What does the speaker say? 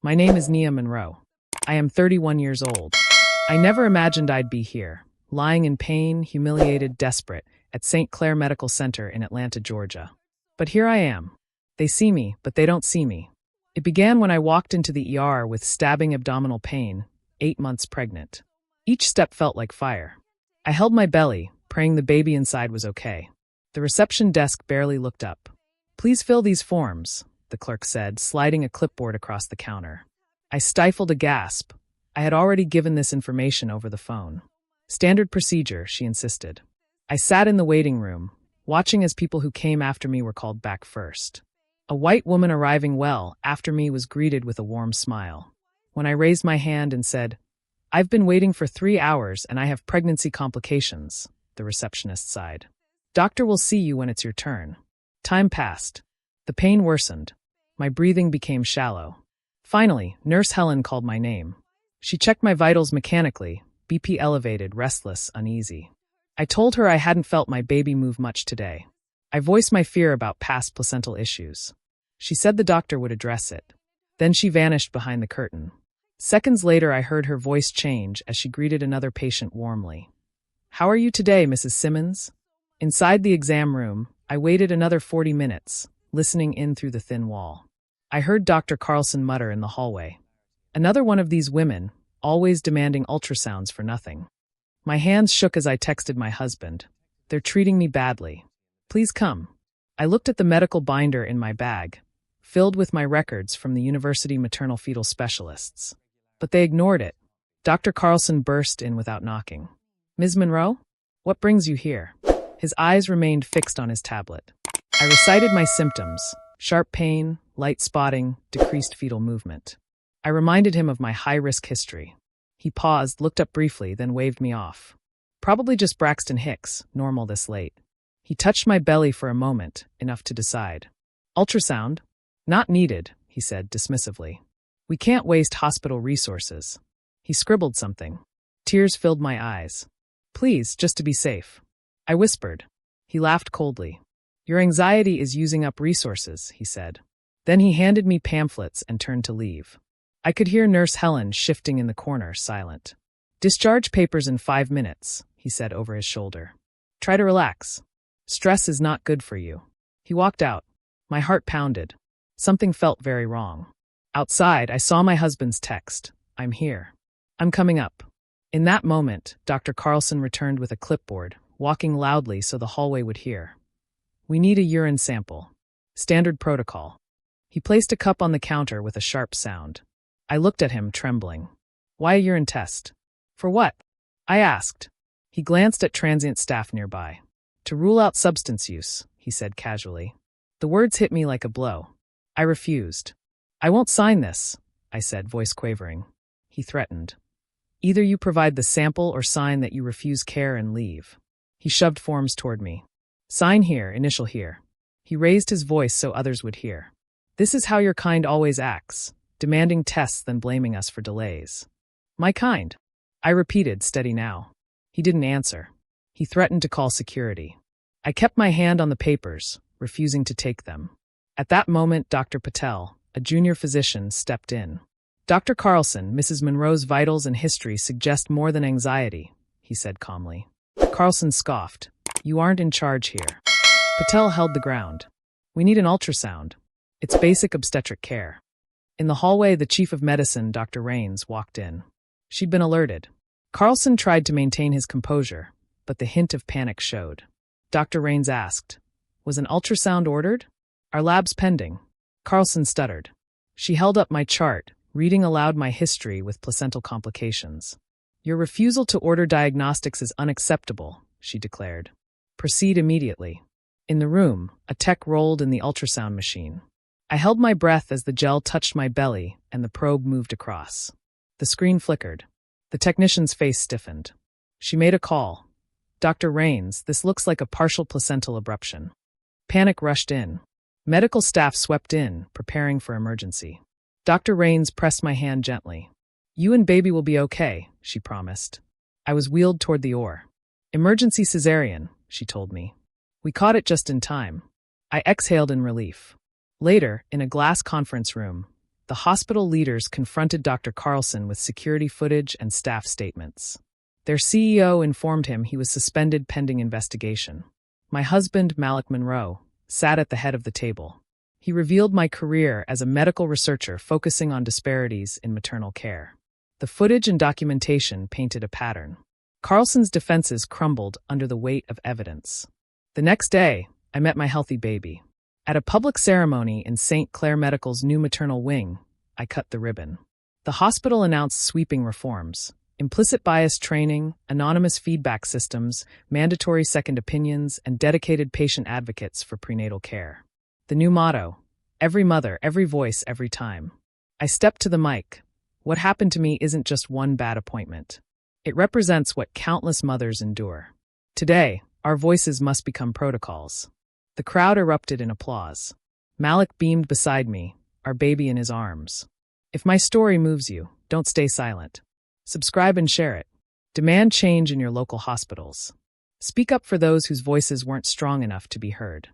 My name is Nia Monroe. I am 31 years old. I never imagined I'd be here, lying in pain, humiliated, desperate, at St. Clair Medical Center in Atlanta, Georgia. But here I am. They see me, but they don't see me. It began when I walked into the ER with stabbing abdominal pain, 8 months pregnant. Each step felt like fire. I held my belly, praying the baby inside was okay. The reception desk barely looked up. "Please fill these forms," the clerk said, sliding a clipboard across the counter. I stifled a gasp. I had already given this information over the phone. "Standard procedure," she insisted. I sat in the waiting room, watching as people who came after me were called back first. A white woman arriving well after me was greeted with a warm smile. When I raised my hand and said, "I've been waiting for 3 hours and I have pregnancy complications," the receptionist sighed. "Doctor will see you when it's your turn." Time passed. The pain worsened. My breathing became shallow. Finally, Nurse Helen called my name. She checked my vitals mechanically, BP elevated, restless, uneasy. I told her I hadn't felt my baby move much today. I voiced my fear about past placental issues. She said the doctor would address it. Then she vanished behind the curtain. Seconds later, I heard her voice change as she greeted another patient warmly. "How are you today, Mrs. Simmons?" Inside the exam room, I waited another 40 minutes, listening in through the thin wall. I heard Dr. Carlson mutter in the hallway. "Another one of these women, always demanding ultrasounds for nothing." My hands shook as I texted my husband. "They're treating me badly. Please come." I looked at the medical binder in my bag, filled with my records from the university maternal fetal specialists. But they ignored it. Dr. Carlson burst in without knocking. "Ms. Monroe? What brings you here?" His eyes remained fixed on his tablet. I recited my symptoms: sharp pain, light spotting, decreased fetal movement. I reminded him of my high-risk history. He paused, looked up briefly, then waved me off. "Probably just Braxton Hicks, normal this late." He touched my belly for a moment, enough to decide. "Ultrasound? Not needed," he said dismissively. "We can't waste hospital resources." He scribbled something. Tears filled my eyes. "Please, just to be safe." I whispered. He laughed coldly. "Your anxiety is using up resources," he said. Then he handed me pamphlets and turned to leave. I could hear Nurse Helen shifting in the corner, silent. "Discharge papers in 5 minutes," he said over his shoulder. "Try to relax. Stress is not good for you." He walked out. My heart pounded. Something felt very wrong. Outside, I saw my husband's text. "I'm here. I'm coming up." In that moment, Dr. Carlson returned with a clipboard, walking loudly so the hallway would hear. "We need a urine sample. Standard protocol." He placed a cup on the counter with a sharp sound. I looked at him, trembling. "Why a urine test?" "For what?" I asked. He glanced at transient staff nearby. "To rule out substance use," he said casually. The words hit me like a blow. I refused. "I won't sign this," I said, voice quavering. He threatened. "Either you provide the sample or sign that you refuse care and leave." He shoved forms toward me. "Sign here, initial here." He raised his voice so others would hear. "This is how your kind always acts, demanding tests then blaming us for delays." "My kind?" I repeated, steady now. He didn't answer. He threatened to call security. I kept my hand on the papers, refusing to take them. At that moment, Dr. Patel, a junior physician, stepped in. "Dr. Carlson, Mrs. Monroe's vitals and history suggest more than anxiety," he said calmly. Carlson scoffed. "You aren't in charge here." Patel held the ground. "We need an ultrasound. It's basic obstetric care." In the hallway, the chief of medicine, Dr. Raines, walked in. She'd been alerted. Carlson tried to maintain his composure, but the hint of panic showed. Dr. Raines asked, "Was an ultrasound ordered?" "Our lab's pending." Carlson stuttered. She held up my chart, reading aloud my history with placental complications. "Your refusal to order diagnostics is unacceptable," she declared. "Proceed immediately." In the room, a tech rolled in the ultrasound machine. I held my breath as the gel touched my belly and the probe moved across. The screen flickered. The technician's face stiffened. She made a call. "Dr. Raines, this looks like a partial placental abruption." Panic rushed in. Medical staff swept in, preparing for emergency. Dr. Raines pressed my hand gently. "You and baby will be okay," she promised. I was wheeled toward the OR. "Emergency cesarean," she told me. We caught it just in time. I exhaled in relief. Later, in a glass conference room, The hospital leaders confronted Dr. Carlson with security footage and staff statements. Their CEO informed him he was suspended pending investigation. My husband, Malik Monroe, sat at the head of the table. He revealed my career as a medical researcher focusing on disparities in maternal care. The footage and documentation painted a pattern. Carlson's defenses crumbled under the weight of evidence. The next day, I met my healthy baby. At a public ceremony in St. Clair Medical's new maternal wing, I cut the ribbon. The hospital announced sweeping reforms: implicit bias training, anonymous feedback systems, mandatory second opinions, and dedicated patient advocates for prenatal care. The new motto: every mother, every voice, every time. I stepped to the mic. What happened to me isn't just one bad appointment. It represents what countless mothers endure. Today, our voices must become protocols. The crowd erupted in applause. Malik beamed beside me, our baby in his arms. If my story moves you, don't stay silent. Subscribe and share it. Demand change in your local hospitals. Speak up for those whose voices weren't strong enough to be heard.